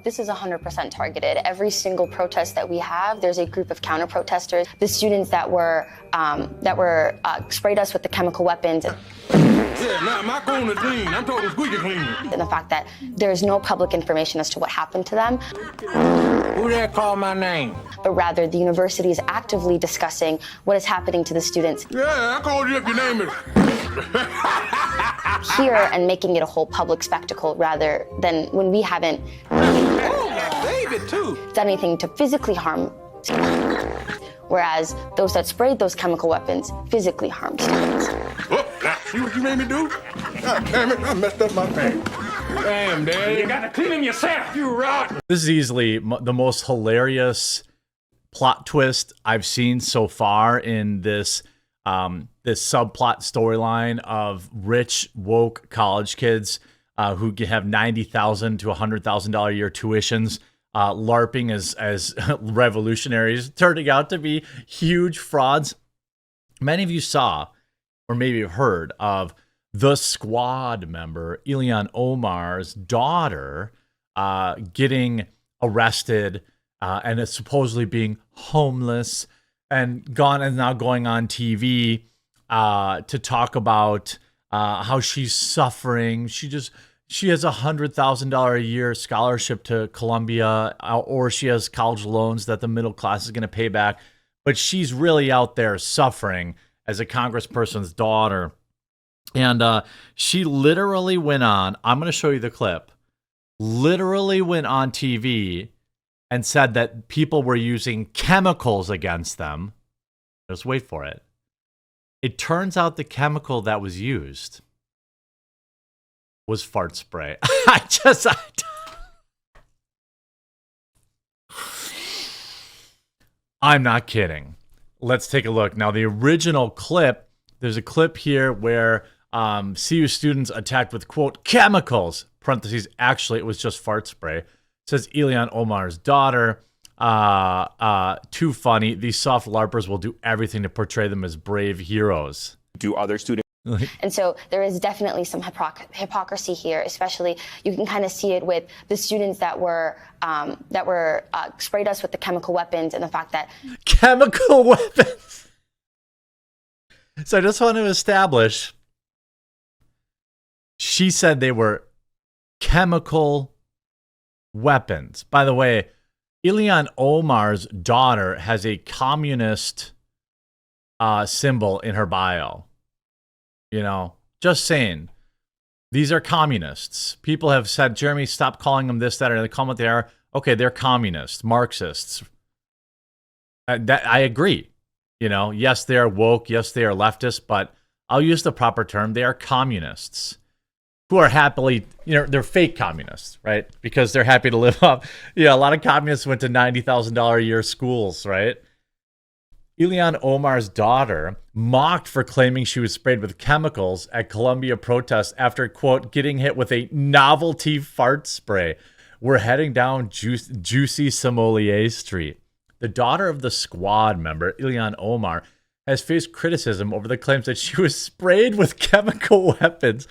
This is 100% targeted. Every single protest that we have, there's a group of counter-protesters. The students that were sprayed us with the chemical weapons. Yeah, my phone is clean. I'm talking squeaky clean. And the fact that there's no public information as to what happened to them. Who there called my name? But rather, the university is actively discussing what is happening to the students. Yeah, I called you if your name is. Here and making it a whole public spectacle rather than when we haven't done anything to physically harm students. Whereas those that sprayed those chemical weapons physically harmed students. Oh, see what you made me do? God damn it, I messed up my pants. Damn, Dad. You gotta clean them yourself, you rotten. This is easily the most hilarious plot twist I've seen so far in this this subplot storyline of rich, woke college kids who have $90,000 to $100,000 a year tuitions, LARPing as revolutionaries, turning out to be huge frauds. Many of you saw, or maybe have heard of, the squad member, Ilhan Omar's daughter, getting arrested and is supposedly being homeless and now going on TV to talk about how she's suffering. She has $100,000 a year scholarship to Columbia, or she has college loans that the middle class is going to pay back. But she's really out there suffering as a congressperson's daughter. And she literally went on, I'm going to show you the clip, literally went on TV and said that people were using chemicals against them. Just wait for it. It turns out the chemical that was used was fart spray. I'm not kidding. Let's take a look. Now, the original clip, there's a clip here where CU students attacked with, quote, chemicals, parentheses, actually, it was just fart spray. It says Ilhan Omar's daughter. Too funny. These soft LARPers will do everything to portray them as brave heroes. Do other students? And so there is definitely some hypocrisy here, especially you can kind of see it with the students that were sprayed us with the chemical weapons and the fact that... Chemical weapons! So I just want to establish, she said they were chemical weapons. By the way, Ilhan Omar's daughter has a communist symbol in her bio. You know, just saying. These are communists. People have said, Jeremy, stop calling them this, that, or they call them what they are. Okay, they're communists, Marxists. I agree. You know, yes, they are woke. Yes, they are leftist, but I'll use the proper term. They are communists who are happily, you know, they're fake communists, right? Because they're happy to live up. Yeah, a lot of communists went to $90,000 a year schools, right? Ilhan Omar's daughter mocked for claiming she was sprayed with chemicals at Columbia protests after, quote, getting hit with a novelty fart spray. We're heading down Juicy Sommelier Street. The daughter of the squad member, Ilhan Omar, has faced criticism over the claims that she was sprayed with chemical weapons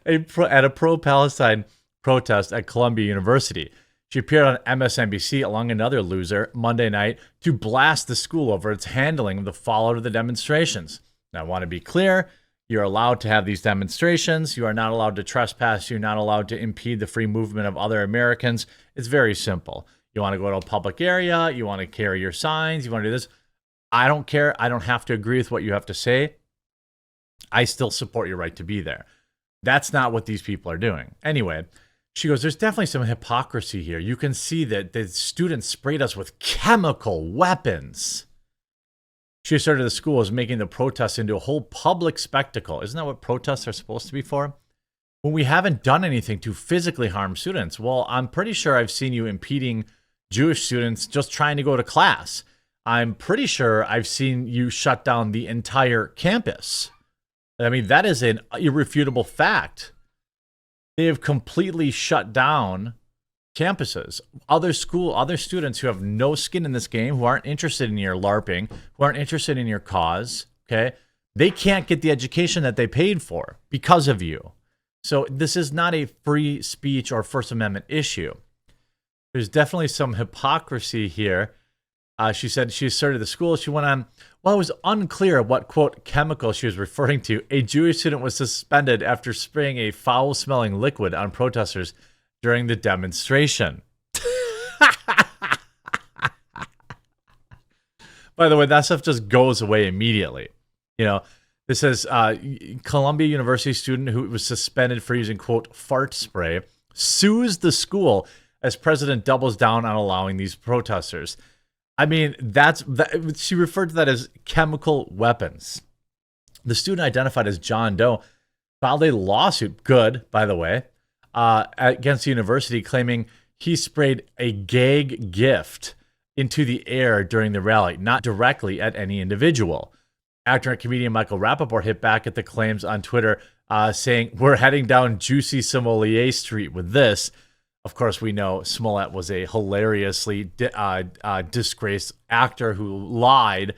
at a pro-Palestine protest at Columbia University. She appeared on MSNBC along another loser Monday night to blast the school over its handling of the fallout of the demonstrations. Now, I want to be clear. You're allowed to have these demonstrations. You are not allowed to trespass. You're not allowed to impede the free movement of other Americans. It's very simple. You want to go to a public area. You want to carry your signs. You want to do this. I don't care. I don't have to agree with what you have to say. I still support your right to be there. That's not what these people are doing. Anyway, she goes, there's definitely some hypocrisy here. You can see that the students sprayed us with chemical weapons. She asserted the school is making the protests into a whole public spectacle. Isn't that what protests are supposed to be for? When we haven't done anything to physically harm students. Well, I'm pretty sure I've seen you impeding Jewish students just trying to go to class. I'm pretty sure I've seen you shut down the entire campus. I mean, that is an irrefutable fact. They have completely shut down campuses. Other students who have no skin in this game, who aren't interested in your LARPing, who aren't interested in your cause, okay? They can't get the education that they paid for because of you. So this is not a free speech or First Amendment issue. There's definitely some hypocrisy here. She said she asserted the school. She went on, while it was unclear what, quote, chemical she was referring to, a Jewish student was suspended after spraying a foul-smelling liquid on protesters during the demonstration. By the way, that stuff just goes away immediately. You know, this says Columbia University student who was suspended for using, quote, fart spray, sues the school as president doubles down on allowing these protesters. I mean, she referred to that as chemical weapons. The student, identified as John Doe, filed a lawsuit, good, by the way, against the university, claiming he sprayed a gag gift into the air during the rally, not directly at any individual. Actor and comedian Michael Rappaport hit back at the claims on Twitter, saying, "We're heading down Juicy Sommelier Street with this." Of course, we know Smollett was a hilariously disgraced actor who lied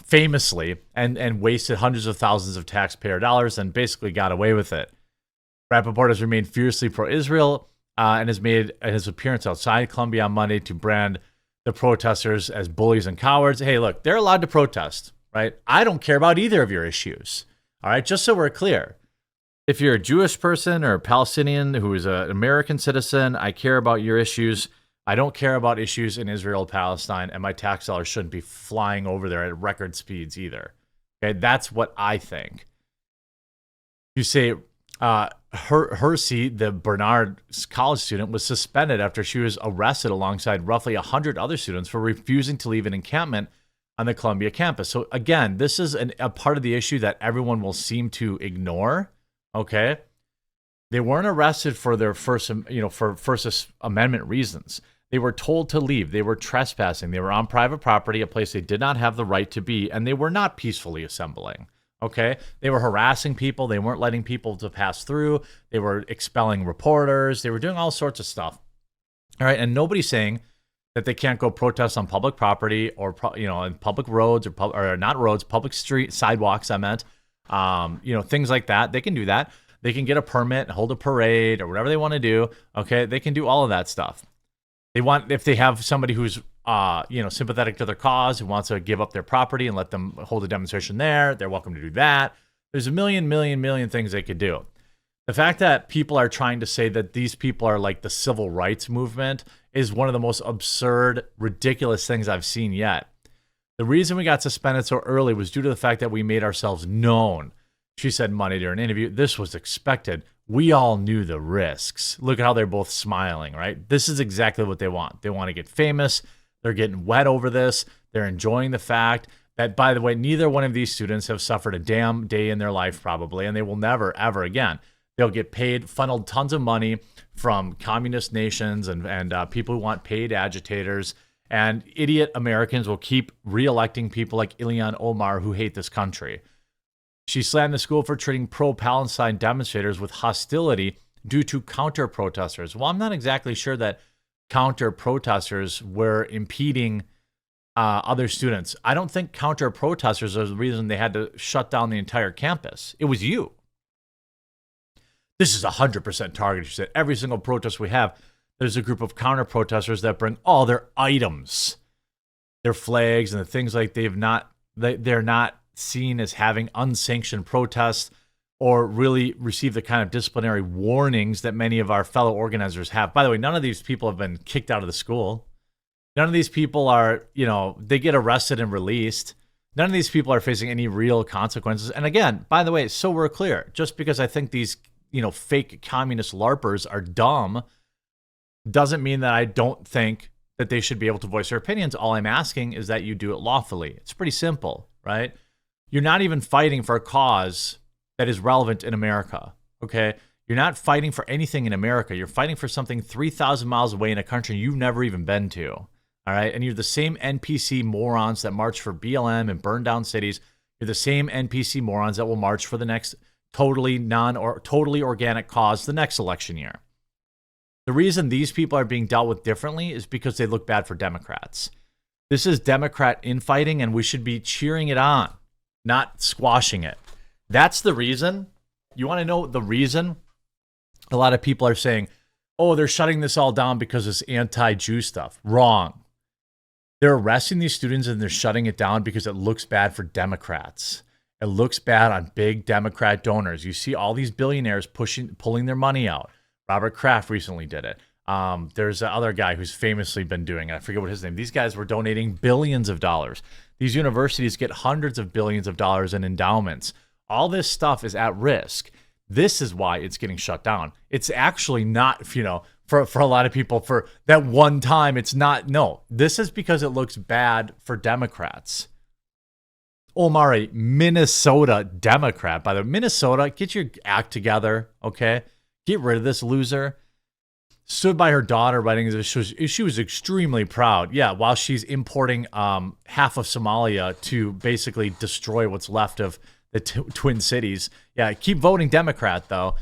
famously and wasted hundreds of thousands of taxpayer dollars and basically got away with it. Rappaport has remained fiercely pro-Israel and has made his appearance outside Columbia on Monday to brand the protesters as bullies and cowards. Hey, look, they're allowed to protest, right? I don't care about either of your issues, all right? Just so we're clear. If you're a Jewish person or a Palestinian who is an American citizen, I care about your issues. I don't care about issues in Israel, Palestine, and my tax dollars shouldn't be flying over there at record speeds either. Okay, that's what I think. You say Hersey, the Bernard college student, was suspended after she was arrested alongside roughly 100 other students for refusing to leave an encampment on the Columbia campus. So again, this is a part of the issue that everyone will seem to ignore. Okay, they weren't arrested for their First Amendment reasons. They were told to leave. They were trespassing. They were on private property, a place they did not have the right to be, and they were not peacefully assembling. Okay, they were harassing people. They weren't letting people to pass through. They were expelling reporters. They were doing all sorts of stuff. All right, and nobody's saying that they can't go protest on public property or on public roads or not roads, public street sidewalks. I meant. Things like that. They can do that. They can get a permit, hold a parade, or whatever they want to do. Okay, they can do all of that stuff. If they have somebody who's sympathetic to their cause, who wants to give up their property and let them hold a demonstration there, they're welcome to do that. There's a million things they could do. The fact that people are trying to say that these people are like the civil rights movement is one of the most absurd, ridiculous things I've seen yet. The reason we got suspended so early was due to the fact that we made ourselves known. She said Monday during an interview, "This was expected. We all knew the risks." Look at how they're both smiling, right? This is exactly what they want. They want to get famous. They're getting wet over this. They're enjoying the fact that, by the way, neither one of these students have suffered a damn day in their life probably, and they will never, ever again. They'll get paid, funneled tons of money from communist nations and people who want paid agitators. And idiot Americans will keep re-electing people like Ilhan Omar who hate this country. She slammed the school for treating pro-Palestine demonstrators with hostility due to counter-protesters. Well, I'm not exactly sure that counter-protesters were impeding other students. I don't think counter-protesters are the reason they had to shut down the entire campus. It was you. This is 100% targeted. She said every single protest we have, there's a group of counter-protesters that bring all their items, their flags and the things like they're not seen as having unsanctioned protests or really receive the kind of disciplinary warnings that many of our fellow organizers have. By the way, none of these people have been kicked out of the school. None of these people are, they get arrested and released. None of these people are facing any real consequences. And again, by the way, so we're clear, just because I think these, fake communist LARPers are dumb doesn't mean that I don't think that they should be able to voice their opinions. All I'm asking is that you do it lawfully. It's pretty simple, right? You're not even fighting for a cause that is relevant in America, okay? You're not fighting for anything in America. You're fighting for something 3,000 miles away in a country you've never even been to, all right? And you're the same NPC morons that march for BLM and burn down cities. You're the same NPC morons that will march for the next totally organic cause the next election year. The reason these people are being dealt with differently is because they look bad for Democrats. This is Democrat infighting, and we should be cheering it on, not squashing it. That's the reason. You want to know the reason? A lot of people are saying, oh, they're shutting this all down because it's anti-Jew stuff. Wrong. They're arresting these students and they're shutting it down because it looks bad for Democrats. It looks bad on big Democrat donors. You see all these billionaires pulling their money out. Robert Kraft recently did it. There's another guy who's famously been doing it. I forget what his name. These guys were donating billions of dollars. These universities get hundreds of billions of dollars in endowments. All this stuff is at risk. This is why it's getting shut down. It's actually not, for a lot of people, for that one time, it's not. No, this is because it looks bad for Democrats. Omari, Minnesota Democrat. By the way, Minnesota, get your act together, okay? Get rid of this loser. Stood by her daughter writing this. She was extremely proud. Yeah, while she's importing half of Somalia to basically destroy what's left of the Twin Cities. Yeah, keep voting Democrat, though.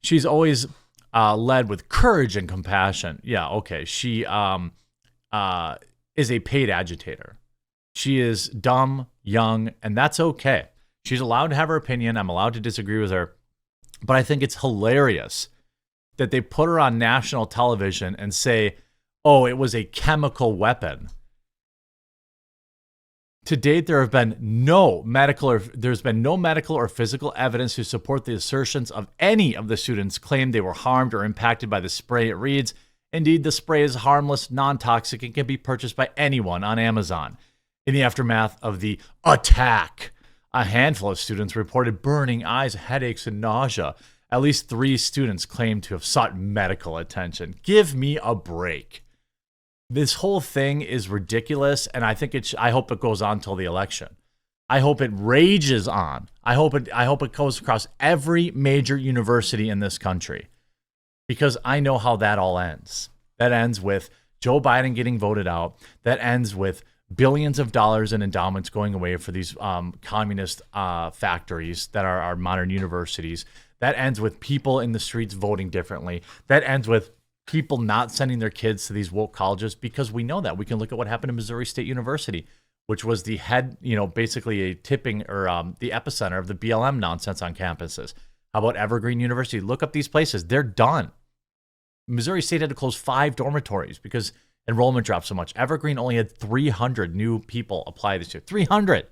She's always led with courage and compassion. Yeah, okay. She is a paid agitator. She is dumb, young, and that's okay. She's allowed to have her opinion. I'm allowed to disagree with her. But I think it's hilarious that they put her on national television and say, oh, it was a chemical weapon. To date, there's been no medical or physical evidence to support the assertions of any of the students claimed they were harmed or impacted by the spray. It reads, indeed, the spray is harmless, non-toxic, and can be purchased by anyone on Amazon. In the aftermath of the attack, a handful of students reported burning eyes, headaches, and nausea. At least 3 students claimed to have sought medical attention. Give me a break. This whole thing is ridiculous, and I hope it goes on till the election. I hope it rages on. I hope it goes across every major university in this country, because I know how that all ends. That ends with Joe Biden getting voted out. That ends with billions of dollars in endowments going away for these communist factories that are our modern universities. That ends with people in the streets voting differently. That ends with people not sending their kids to these woke colleges, because we know that. We can look at what happened to Missouri State University, which was the head, basically a tipping or the epicenter of the BLM nonsense on campuses. How about Evergreen University? Look up these places. They're done. Missouri State had to close 5 dormitories because enrollment dropped so much. Evergreen only had 300 new people apply this year. 300.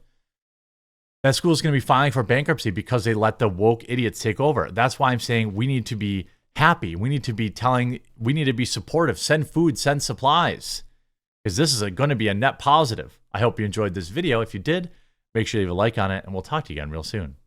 That school is going to be filing for bankruptcy because they let the woke idiots take over. That's why I'm saying we need to be happy. We need to be supportive. Send food, send supplies, because this is going to be a net positive. I hope you enjoyed this video. If you did, make sure you leave a like on it, and we'll talk to you again real soon.